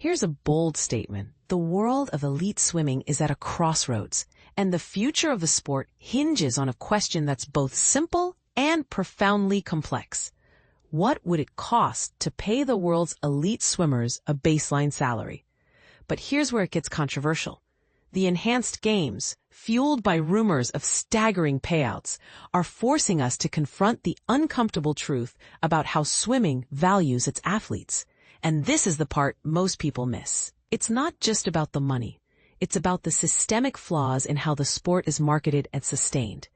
Here's a bold statement. The world of elite swimming is at a crossroads, and the future of the sport hinges on a question that's both simple and profoundly complex. What would it cost to pay the world's elite swimmers a baseline salary? But here's where it gets controversial. The enhanced games, fueled by rumors of staggering payouts, are forcing us to confront the uncomfortable truth about how swimming values its athletes. And this is the part most people miss. It's not just about the money. It's about the systemic flaws in how the sport is marketed and sustained.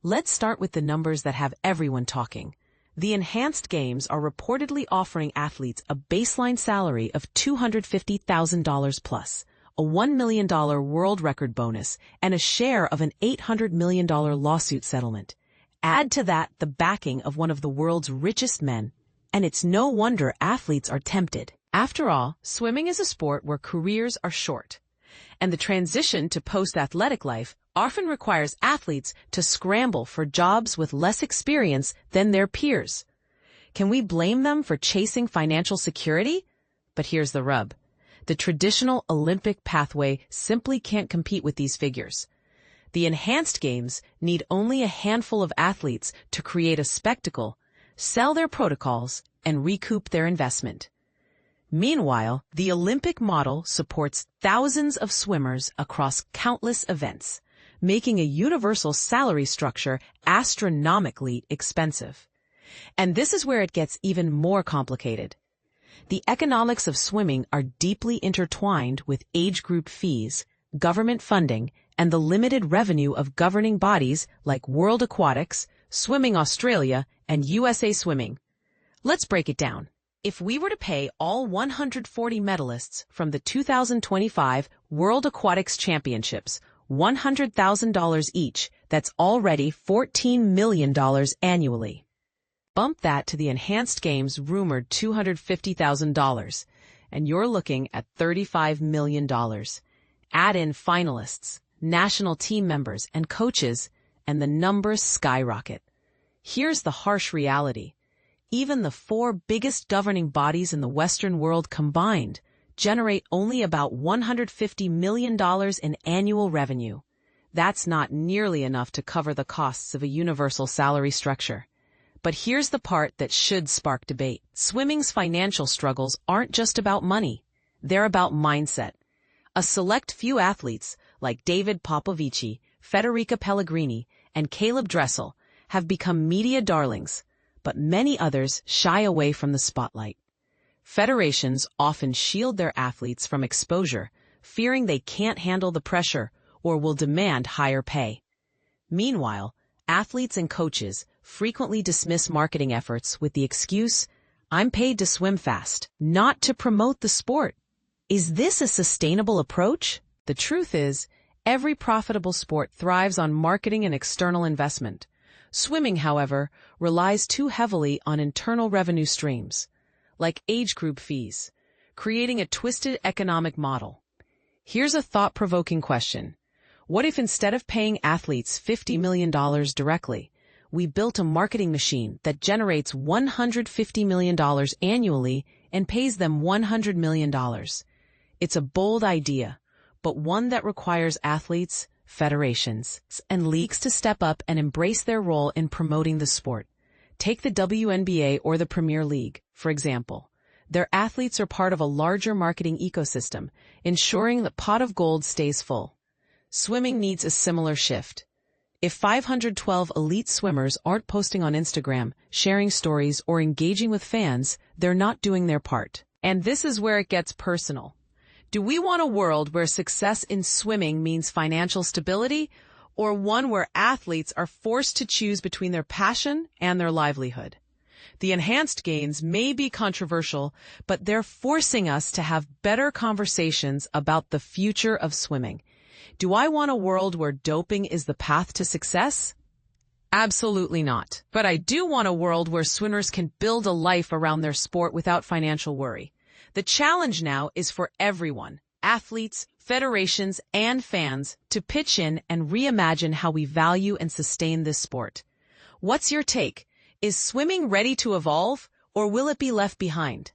Let's start with the numbers that have everyone talking. The enhanced games are reportedly offering athletes a baseline salary of $250,000 plus, a $1 million world record bonus, and a share of an $800 million lawsuit settlement. Add to that the backing of one of the world's richest men, and it's no wonder athletes are tempted. After all, swimming is a sport where careers are short, and the transition to post-athletic life often requires athletes to scramble for jobs with less experience than their peers. Can we blame them for chasing financial security? But here's the rub. The traditional Olympic pathway simply can't compete with these figures. The enhanced games need only a handful of athletes to create a spectacle, sell their protocols, and recoup their investment. Meanwhile, the Olympic model supports thousands of swimmers across countless events, making a universal salary structure astronomically expensive. And this is where it gets even more complicated. The economics of swimming are deeply intertwined with age group fees, government funding, and the limited revenue of governing bodies like World Aquatics, Swimming Australia, and USA Swimming. Let's break it down. If we were to pay all 140 medalists from the 2025 World Aquatics Championships $100,000 each, that's already $14 million annually. Bump that to the enhanced games' rumored $250,000, and you're looking at $35 million. Add in finalists, national team members, and coaches, and the numbers skyrocket. Here's the harsh reality. Even the four biggest governing bodies in the Western world combined generate only about $150 million in annual revenue. That's not nearly enough to cover the costs of a universal salary structure. But here's the part that should spark debate. Swimming's financial struggles aren't just about money. They're about mindset. A select few athletes, like David Popovici, Federica Pellegrini, and Caleb Dressel, have become media darlings, but many others shy away from the spotlight. Federations often shield their athletes from exposure, fearing they can't handle the pressure or will demand higher pay. Meanwhile, athletes and coaches frequently dismiss marketing efforts with the excuse, "I'm paid to swim fast, not to promote the sport." Is this a sustainable approach? The truth is, every profitable sport thrives on marketing and external investment. Swimming, however, relies too heavily on internal revenue streams, like age group fees, creating a twisted economic model. Here's a thought-provoking question. What if instead of paying athletes $50 million directly, we built a marketing machine that generates $150 million annually and pays them $100 million? It's a bold idea, but one that requires athletes, federations, and leagues to step up and embrace their role in promoting the sport. Take the WNBA or the Premier League, for example. Their athletes are part of a larger marketing ecosystem, ensuring the pot of gold stays full. Swimming needs a similar shift. If 512 elite swimmers aren't posting on Instagram, sharing stories, or engaging with fans, they're not doing their part. And this is where it gets personal. Do we want a world where success in swimming means financial stability, or one where athletes are forced to choose between their passion and their livelihood? The enhanced gains may be controversial, but they're forcing us to have better conversations about the future of swimming. Do I want a world where doping is the path to success? Absolutely not. But I do want a world where swimmers can build a life around their sport without financial worry. The challenge now is for everyone, athletes, federations, and fans, to pitch in and reimagine how we value and sustain this sport. What's your take? Is swimming ready to evolve, or will it be left behind?